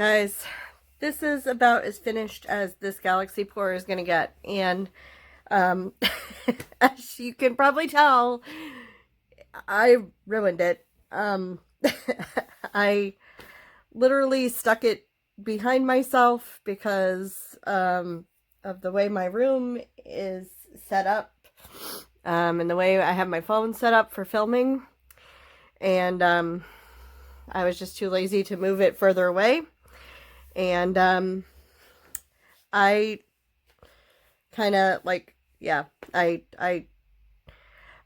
Guys, this is about as finished as this galaxy pour is gonna get, and as you can probably tell, I ruined it. I literally stuck it behind myself because of the way my room is set up, and the way I have my phone set up for filming, and I was just too lazy to move it further away. And I kind of like, yeah, I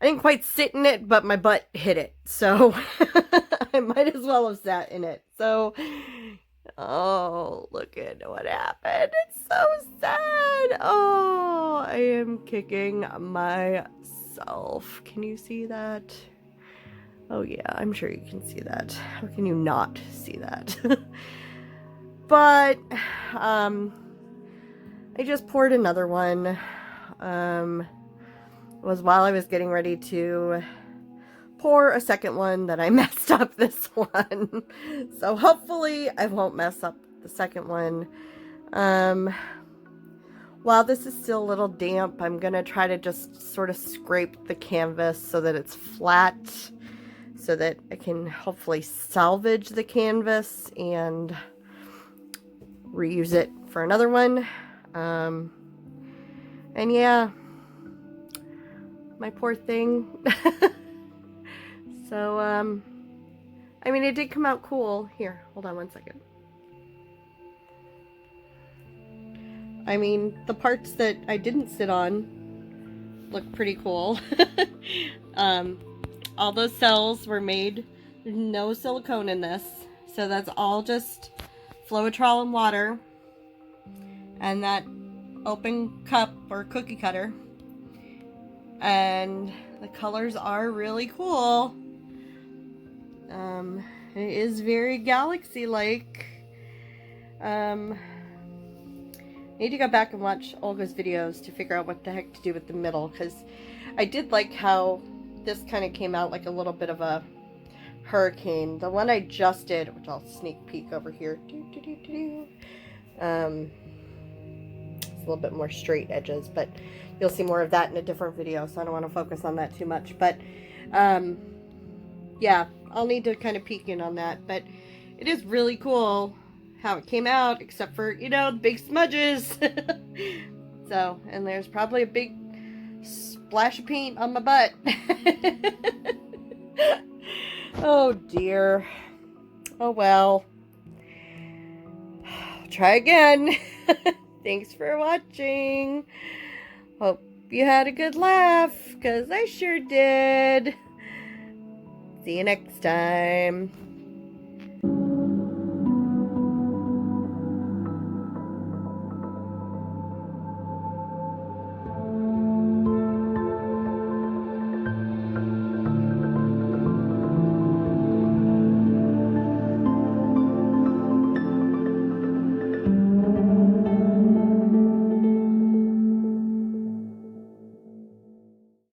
didn't quite sit in it, but my butt hit it, so I might as well have sat in it. So, oh, look at what happened. It's so sad. Oh, I am kicking myself. Can you see that? Oh yeah, I'm sure you can see that. How can you not see that? But I just poured another one. It was while I was getting ready to pour a second one that I messed up this one. So hopefully I won't mess up the second one. While this is still a little damp, I'm gonna try to just sort of scrape the canvas so that it's flat, so that I can hopefully salvage the canvas and reuse it for another one. And yeah, my poor thing. So I mean, it did come out cool. Here, hold on one second. I mean, the parts that I didn't sit on look pretty cool. All those cells were made, no silicone in this, so that's all just Floetrol and water, and that open cup or cookie cutter, and the colors are really cool. It is very galaxy-like. I need to go back and watch Olga's videos to figure out what the heck to do with the middle, because I did like how this kind of came out like a little bit of a hurricane. The one I just did, which I'll sneak peek over here, it's a little bit more straight edges, but you'll see more of that in a different video, so I don't want to focus on that too much. But yeah, I'll need to kind of peek in on that. But it is really cool how it came out, except for, you know, the big smudges. So, and there's probably a big splash of paint on my butt. Oh dear. Oh well. Try again. Thanks for watching. Hope you had a good laugh, because I sure did. See you next time.